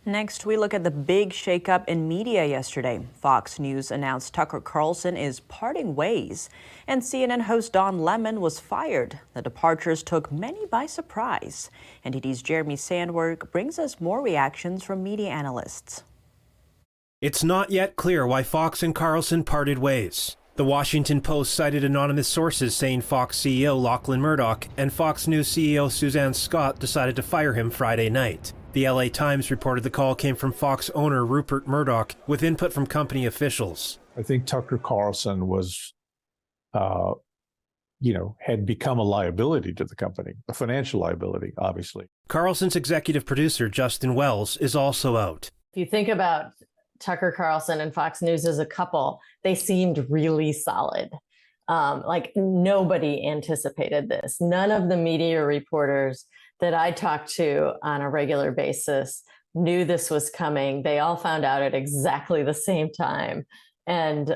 Next, we look at the big shakeup in media yesterday. Fox News announced Tucker Carlson is parting ways, and CNN host Don Lemon was fired. The departures took many by surprise. NTD's Jeremy Sandberg brings us more reactions from media analysts. It's not yet clear why Fox and Carlson parted ways. The Washington Post cited anonymous sources saying Fox CEO Lachlan Murdoch and Fox News CEO Suzanne Scott decided to fire him Friday night. The LA Times reported the call came from Fox owner Rupert Murdoch with input from company officials. I think Tucker Carlson was, had become a liability to the company, a financial liability, obviously. Carlson's executive producer, Justin Wells, is also out. If you think about Tucker Carlson and Fox News as a couple, they seemed really solid. Like nobody anticipated this. None of the media reporters that I talked to on a regular basis knew this was coming. They all found out at exactly the same time. And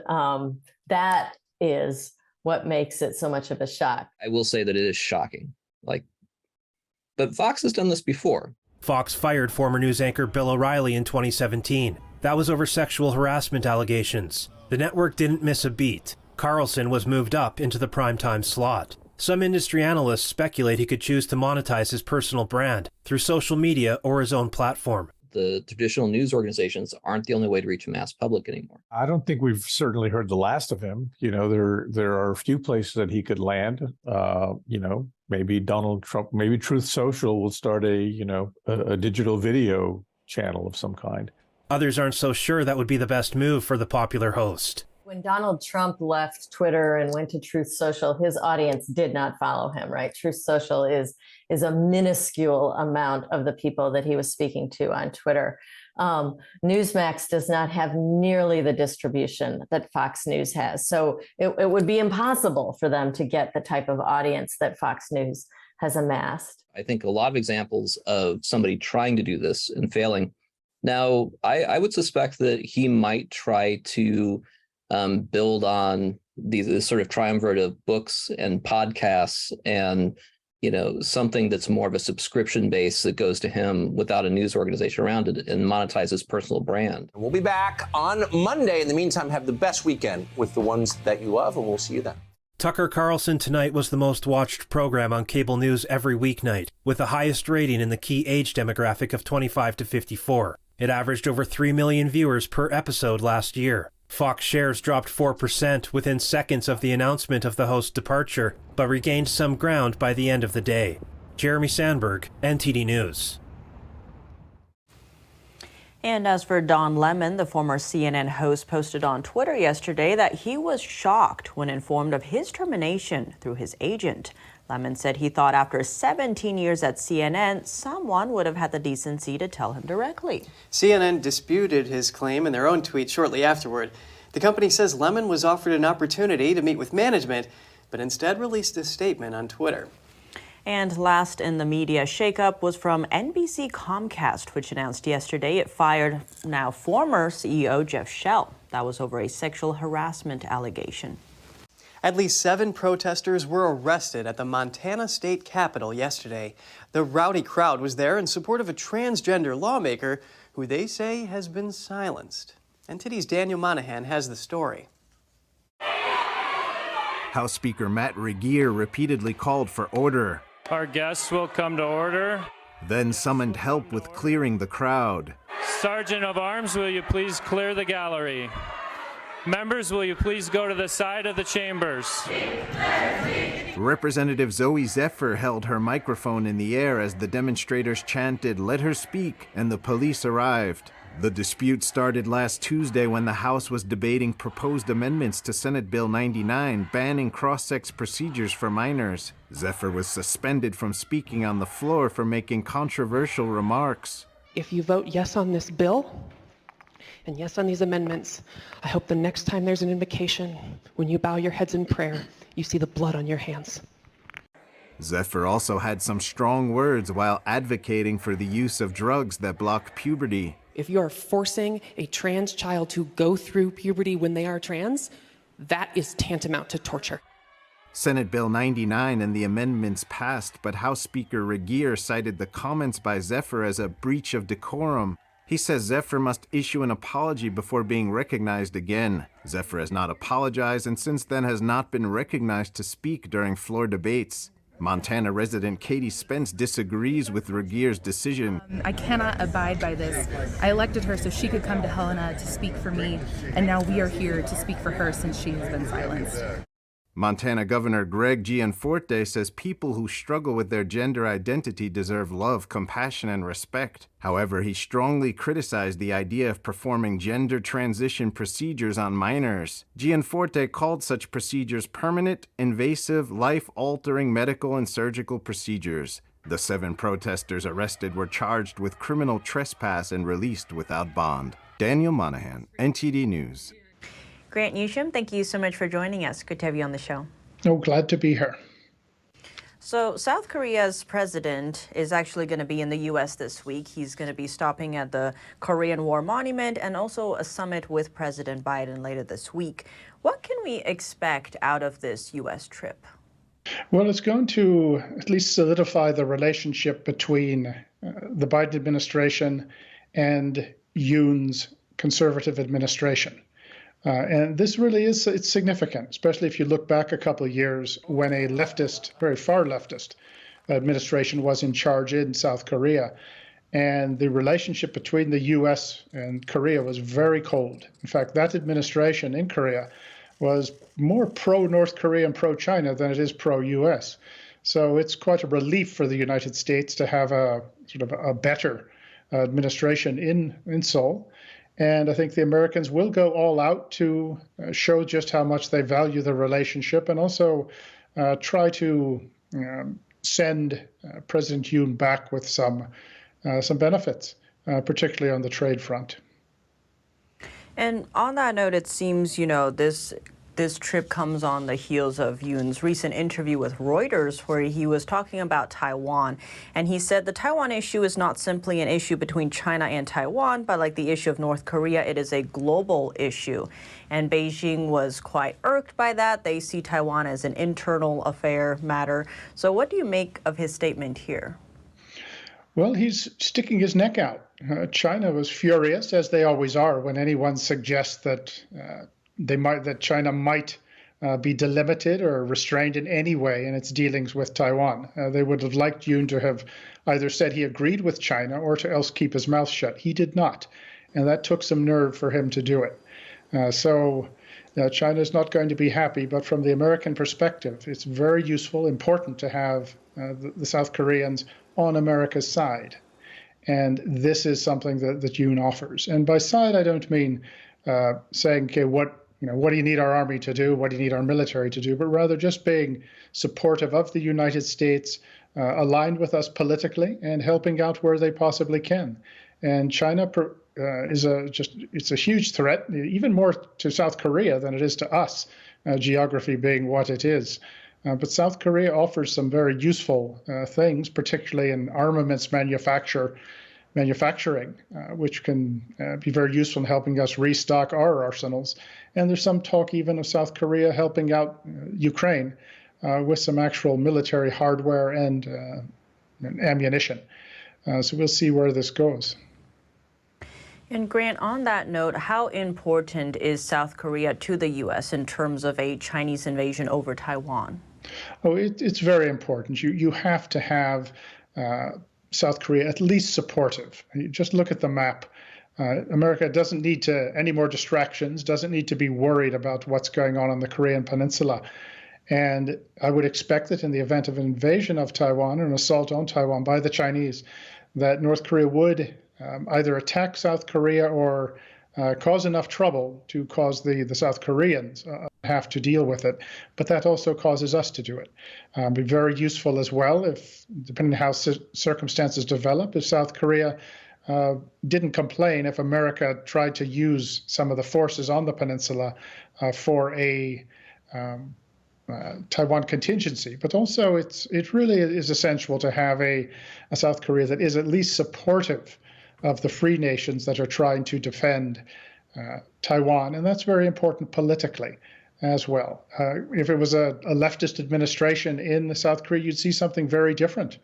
that is what makes it so much of a shock. I will say that it is shocking. But Fox has done this before. Fox fired former news anchor Bill O'Reilly in 2017. That was over sexual harassment allegations. The network didn't miss a beat. Carlson was moved up into the primetime slot. Some industry analysts speculate he could choose to monetize his personal brand through social media or his own platform. The traditional news organizations aren't the only way to reach a mass public anymore. I don't think we've certainly heard the last of him. There are a few places that he could land. Maybe Donald Trump, maybe Truth Social will start a digital video channel of some kind. Others aren't so sure that would be the best move for the popular host. When Donald Trump left Twitter and went to Truth Social, his audience did not follow him, right? Truth Social is a minuscule amount of the people that he was speaking to on Twitter. Newsmax does not have nearly the distribution that Fox News has. So it would be impossible for them to get the type of audience that Fox News has amassed. I think a lot of examples of somebody trying to do this and failing. Now, I would suspect that he might try to build on these sort of triumvirate of books and podcasts and, something that's more of a subscription base that goes to him without a news organization around it and monetize his personal brand. We'll be back on Monday. In the meantime, have the best weekend with the ones that you love, and we'll see you then. Tucker Carlson Tonight was the most watched program on cable news every weeknight, with the highest rating in the key age demographic of 25 to 54. It averaged over 3 million viewers per episode last year. Fox shares dropped 4% within seconds of the announcement of the host's departure, but regained some ground by the end of the day. Jeremy Sandberg, NTD News. And as for Don Lemon, the former CNN host posted on Twitter yesterday that he was shocked when informed of his termination through his agent. Lemon said he thought after 17 years at CNN, someone would have had the decency to tell him directly. CNN disputed his claim in their own tweet shortly afterward. The company says Lemon was offered an opportunity to meet with management, but instead released a statement on Twitter. And last in the media shakeup was from NBC Comcast, which announced yesterday it fired now former CEO Jeff Shell. That was over a sexual harassment allegation. At least 7 protesters were arrested at the Montana State Capitol yesterday. The rowdy crowd was there in support of a transgender lawmaker who they say has been silenced. NTD's Daniel Monahan has the story. House Speaker Matt Regier repeatedly called for order. Our guests will come to order. Then summoned help with clearing the crowd. Sergeant of Arms, will you please clear the gallery? Members, will you please go to the side of the chambers? Representative Zooey Zephyr held her microphone in the air as the demonstrators chanted, "Let her speak," and the police arrived. The dispute started last Tuesday when the House was debating proposed amendments to Senate Bill 99 banning cross-sex procedures for minors. Zephyr was suspended from speaking on the floor for making controversial remarks. If you vote yes on this bill, and yes on these amendments, I hope the next time there's an invocation, when you bow your heads in prayer, you see the blood on your hands. Zephyr also had some strong words while advocating for the use of drugs that block puberty. If you are forcing a trans child to go through puberty when they are trans, that is tantamount to torture. Senate Bill 99 and the amendments passed, but House Speaker Regier cited the comments by Zephyr as a breach of decorum. He says Zephyr must issue an apology before being recognized again. Zephyr has not apologized and since then has not been recognized to speak during floor debates. Montana resident Katie Spence disagrees with Regeer's decision. I cannot abide by this. I elected her so she could come to Helena to speak for me, and now we are here to speak for her since she has been silenced. Montana Governor Greg Gianforte says people who struggle with their gender identity deserve love, compassion, and respect. However, he strongly criticized the idea of performing gender transition procedures on minors. Gianforte called such procedures permanent, invasive, life-altering medical and surgical procedures. The 7 protesters arrested were charged with criminal trespass and released without bond. Daniel Monahan, NTD News. Grant Newsham, thank you so much for joining us. Good to have you on the show. Oh, glad to be here. So South Korea's president is actually going to be in the U.S. this week. He's going to be stopping at the Korean War Monument and also a summit with President Biden later this week. What can we expect out of this U.S. trip? Well, it's going to at least solidify the relationship between the Biden administration and Yoon's conservative administration. And this really is, it's significant, especially if you look back a couple of years when a leftist, very far leftist administration was in charge in South Korea. And the relationship between the U.S. and Korea was very cold. In fact, that administration in Korea was more pro-North Korea and pro-China than it is pro-U.S. So it's quite a relief for the United States to have a sort of a better administration in Seoul. And I think the Americans will go all out to show just how much they value the relationship and also try to send President Yoon back with some benefits, particularly on the trade front. And on that note, it seems, this trip comes on the heels of Yoon's recent interview with Reuters, where he was talking about Taiwan. And he said the Taiwan issue is not simply an issue between China and Taiwan, but like the issue of North Korea, it is a global issue. And Beijing was quite irked by that. They see Taiwan as an internal affair matter. So what do you make of his statement here? Well, he's sticking his neck out. China was furious, as they always are, when anyone suggests that that China might be delimited or restrained in any way in its dealings with Taiwan. They would have liked Yoon to have either said he agreed with China or to else keep his mouth shut. He did not, and that took some nerve for him to do it. So China is not going to be happy, but from the American perspective, it's very useful, important to have the South Koreans on America's side. And this is something that Yoon offers. And by side, I don't mean saying, okay, what do you need our army to do? What do you need our military to do? But rather just being supportive of the United States, aligned with us politically and helping out where they possibly can. And China is it's a huge threat, even more to South Korea than it is to us, geography being what it is. But South Korea offers some very useful things, particularly in armaments manufacturing, which can be very useful in helping us restock our arsenals. And there's some talk even of South Korea helping out Ukraine with some actual military hardware and ammunition. So we'll see where this goes. And Grant, on that note, how important is South Korea to the U.S. in terms of a Chinese invasion over Taiwan? Oh, it's very important. You have to have South Korea at least supportive. You just look at the map. America doesn't need any more distractions, doesn't need to be worried about what's going on the Korean Peninsula. And I would expect that in the event of an invasion of Taiwan or an assault on Taiwan by the Chinese, that North Korea would either attack South Korea or cause enough trouble to cause the South Koreans have to deal with it. But that also causes us to do it. Be very useful as well if, depending on how circumstances develop, if South Korea didn't complain if America tried to use some of the forces on the peninsula for a Taiwan contingency. But also it really is essential to have a South Korea that is at least supportive of the free nations that are trying to defend Taiwan. And that's very important politically as well. If it was a leftist administration in South Korea, you'd see something very different.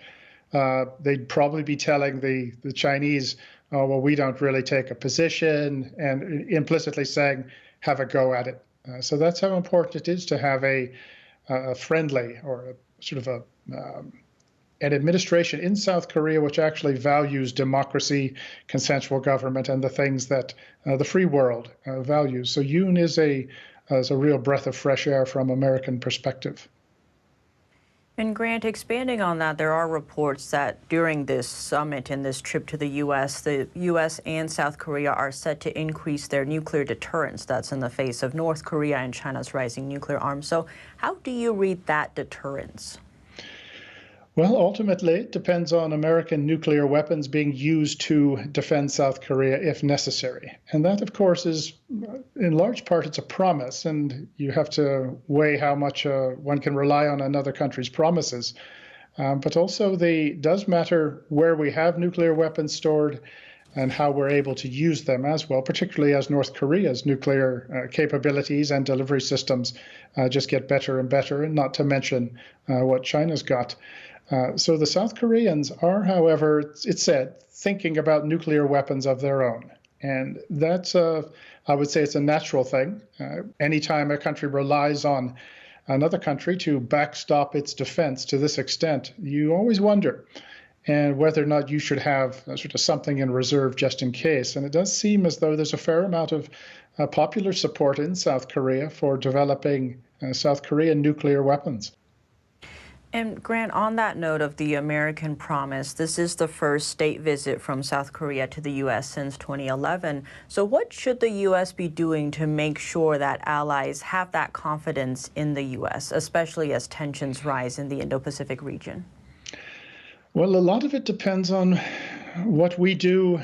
They'd probably be telling the Chinese, oh, well, we don't really take a position, and implicitly saying, have a go at it. So that's how important it is to have a friendly or a sort of an administration in South Korea which actually values democracy, consensual government, and the things that the free world values. So Yoon is a real breath of fresh air from American perspective. And Grant, expanding on that, there are reports that during this summit and this trip to the U.S. and South Korea are set to increase their nuclear deterrence. That's in the face of North Korea and China's rising nuclear arms. So how do you read that deterrence? Well, ultimately, it depends on American nuclear weapons being used to defend South Korea if necessary. And that, of course, is, in large part, it's a promise, and you have to weigh how much one can rely on another country's promises. But also, does matter where we have nuclear weapons stored and how we're able to use them as well, particularly as North Korea's nuclear capabilities and delivery systems just get better and better, and not to mention what China's got. So the South Koreans are, however, it's said, thinking about nuclear weapons of their own. And that's, I would say it's a natural thing. Anytime a country relies on another country to backstop its defense to this extent, you always wonder and whether or not you should have sort of something in reserve just in case. And it does seem as though there's a fair amount of popular support in South Korea for developing South Korean nuclear weapons. And Grant, on that note of the American promise, this is the first state visit from South Korea to the U.S. since 2011. So what should the U.S. be doing to make sure that allies have that confidence in the U.S., especially as tensions rise in the Indo-Pacific region? Well, a lot of it depends on what we do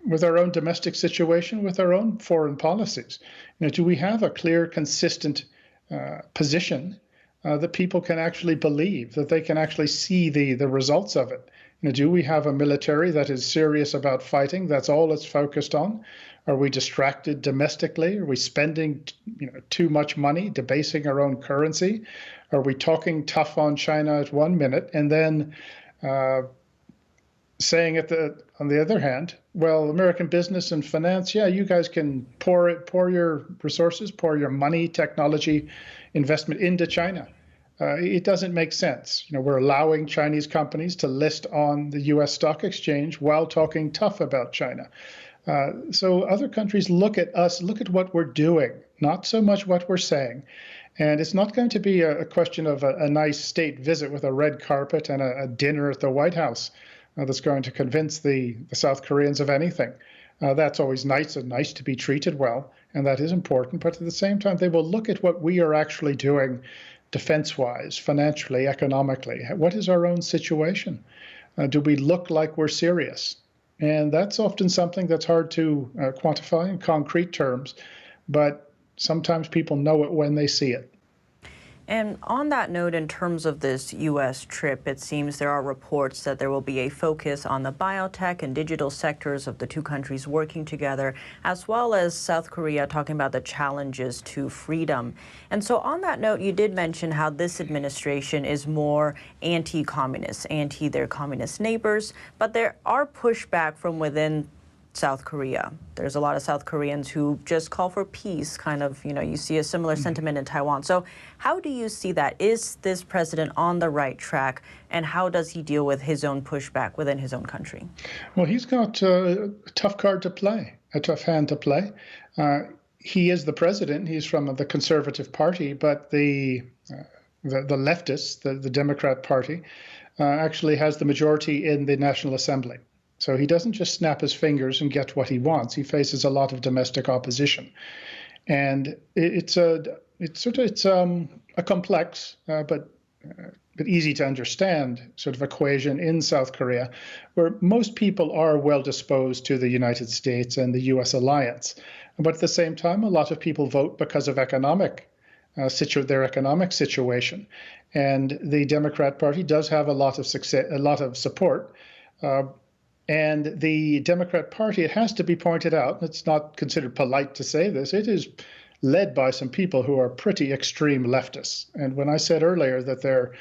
with our own domestic situation, with our own foreign policies. Do we have a clear, consistent position that people can actually believe, that they can actually see the results of it? Do we have a military that is serious about fighting? That's all it's focused on. Are we distracted domestically? Are we spending too much money, debasing our own currency? Are we talking tough on China at 1 minute and then saying on the other hand, well, American business and finance, yeah, you guys can pour your resources, pour your money, technology, investment into China. It doesn't make sense. We're allowing Chinese companies to list on the U.S. stock exchange while talking tough about China. So other countries look at us, look at what we're doing, not so much what we're saying. And it's not going to be a question of a nice state visit with a red carpet and a dinner at the White House that's going to convince the South Koreans of anything. That's always nice and nice to be treated well, and that is important. But at the same time, they will look at what we are actually doing defense-wise, financially, economically. What is our own situation? Do we look like we're serious? And that's often something that's hard to quantify in concrete terms, but sometimes people know it when they see it. And on that note, in terms of this U.S. trip, it seems there are reports that there will be a focus on the biotech and digital sectors of the two countries working together, as well as South Korea talking about the challenges to freedom. And so on that note, you did mention how this administration is more anti-communist, anti their communist neighbors, but there are pushback from within South Korea. There's a lot of South Koreans who just call for peace, kind of, you see a similar sentiment in Taiwan. So how do you see that? Is this president on the right track, and how does he deal with his own pushback within his own country? Well, he's got a tough card to play, a tough hand to play. He is the president. He's from the Conservative Party, but the leftists, the Democrat Party, actually has the majority in the National Assembly. So he doesn't just snap his fingers and get what he wants. He faces a lot of domestic opposition, and it's a complex but easy to understand sort of equation in South Korea, where most people are well disposed to the United States and the U.S. alliance, but at the same time, a lot of people vote because of their economic situation, and the Democrat Party does have a lot of support. And the Democrat Party, it has to be pointed out, it's not considered polite to say this, it is led by some people who are pretty extreme leftists. And when I said earlier that they're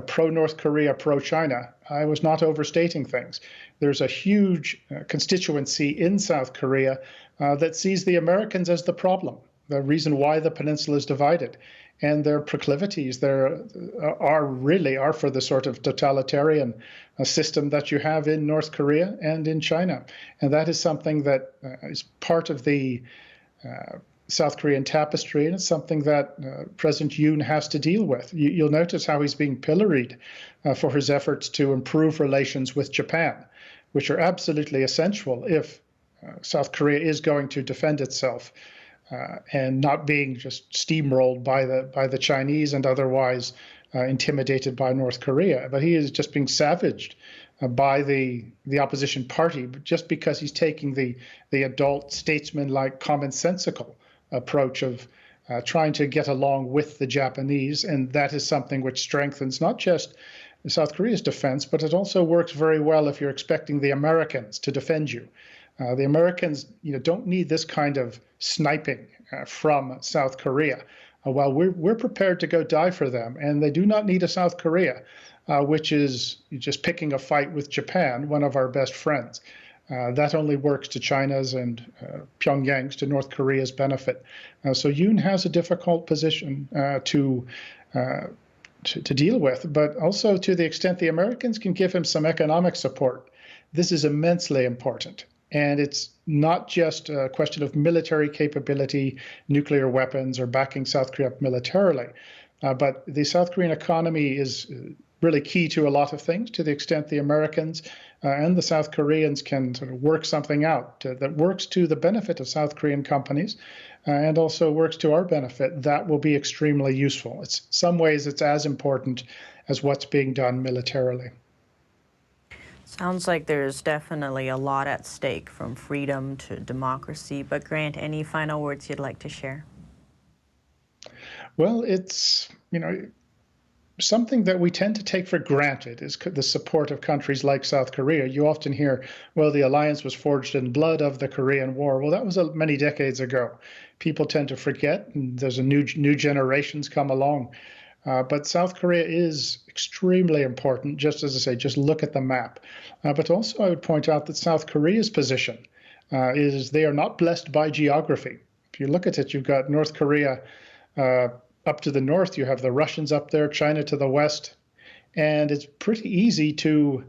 pro-North Korea, pro-China, I was not overstating things. There's a huge constituency in South Korea that sees the Americans as the problem, the reason why the peninsula is divided. And their proclivities are for the sort of totalitarian system that you have in North Korea and in China. And that is something that is part of the South Korean tapestry, and it's something that President Yoon has to deal with. You'll notice how he's being pilloried for his efforts to improve relations with Japan, which are absolutely essential if South Korea is going to defend itself and not being just steamrolled by the Chinese and otherwise intimidated by North Korea. But he is just being savaged by the opposition party just because he's taking the adult statesman-like commonsensical approach of trying to get along with the Japanese. And that is something which strengthens not just South Korea's defense, but it also works very well if you're expecting the Americans to defend you. The Americans, don't need this kind of sniping from South Korea. While we're prepared to go die for them, and they do not need a South Korea, which is just picking a fight with Japan, one of our best friends. That only works to China's and Pyongyang's, to North Korea's benefit. So Yoon has a difficult position to deal with, but also to the extent the Americans can give him some economic support. This is immensely important. And it's not just a question of military capability, nuclear weapons, or backing South Korea up militarily, but the South Korean economy is really key to a lot of things. To the extent the Americans and the South Koreans can sort of work something out that works to the benefit of South Korean companies and also works to our benefit, that will be extremely useful. In some ways, it's as important as what's being done militarily. Sounds like there's definitely a lot at stake, from freedom to democracy. But Grant, any final words you'd like to share? Well, it's, something that we tend to take for granted is the support of countries like South Korea. You often hear, well, the alliance was forged in blood of the Korean War. Well, that was many decades ago. People tend to forget, and there's a new generations come along. But South Korea is extremely important, just as I say, just look at the map. But also I would point out that South Korea's position is they are not blessed by geography. If you look at it, you've got North Korea up to the north, you have the Russians up there, China to the west, and it's pretty easy to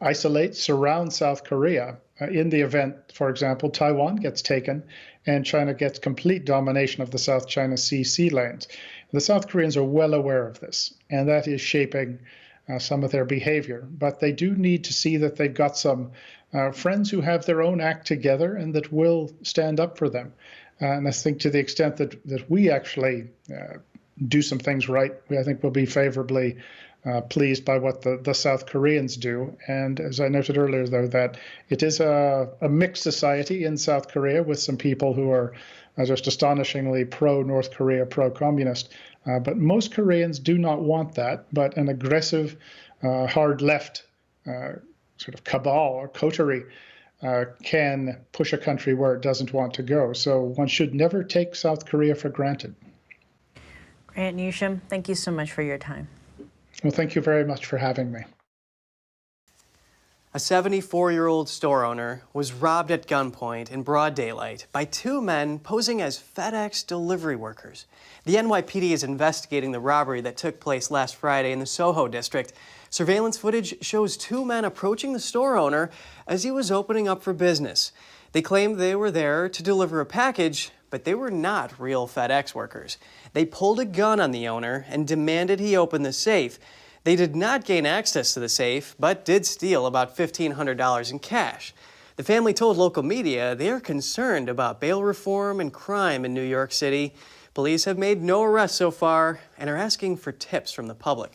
isolate, surround South Korea in the event, for example, Taiwan gets taken and China gets complete domination of the South China sea lanes. The South Koreans are well aware of this, and that is shaping some of their behavior. But they do need to see that they've got some friends who have their own act together and that will stand up for them. And I think to the extent that we actually do some things right, I think we'll be favorably pleased by what the South Koreans do. And as I noted earlier, though, that it is a mixed society in South Korea with some people who are just astonishingly pro-North Korea, pro-communist. But most Koreans do not want that, but an aggressive, hard left sort of cabal or coterie can push a country where it doesn't want to go. So one should never take South Korea for granted. Grant Newsham, thank you so much for your time. Well, thank you very much for having me. A 74-year-old store owner was robbed at gunpoint in broad daylight by two men posing as FedEx delivery workers. The NYPD is investigating the robbery that took place last Friday in the Soho district. Surveillance footage shows two men approaching the store owner as he was opening up for business. They claimed they were there to deliver a package, but they were not real FedEx workers. They pulled a gun on the owner and demanded he open the safe. They did not gain access to the safe, but did steal about $1,500 in cash. The family told local media they are concerned about bail reform and crime in New York City. Police have made no arrests so far and are asking for tips from the public.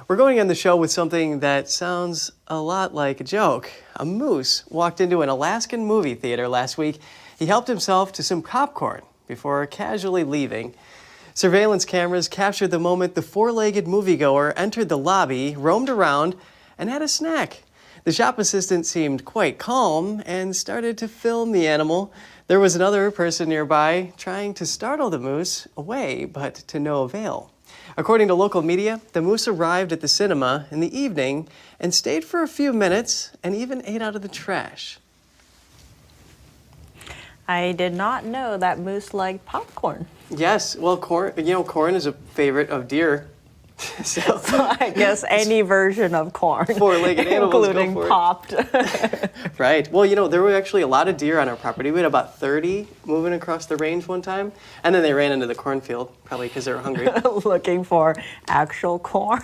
We're going to end the show with something that sounds a lot like a joke. A moose walked into an Alaskan movie theater last week. He helped himself to some popcorn before casually leaving. Surveillance cameras captured the moment the four-legged moviegoer entered the lobby, roamed around, and had a snack. The shop assistant seemed quite calm and started to film the animal. There was another person nearby trying to startle the moose away, but to no avail. According to local media, the moose arrived at the cinema in the evening and stayed for a few minutes and even ate out of the trash. I did not know that moose liked popcorn. Yes, well, corn is a favorite of deer. So I guess any version of corn, four-legged animals, including go for popped. Right. Well, there were actually a lot of deer on our property. We had about 30 moving across the range one time, and then they ran into the cornfield, probably because they were hungry. Looking for actual corn.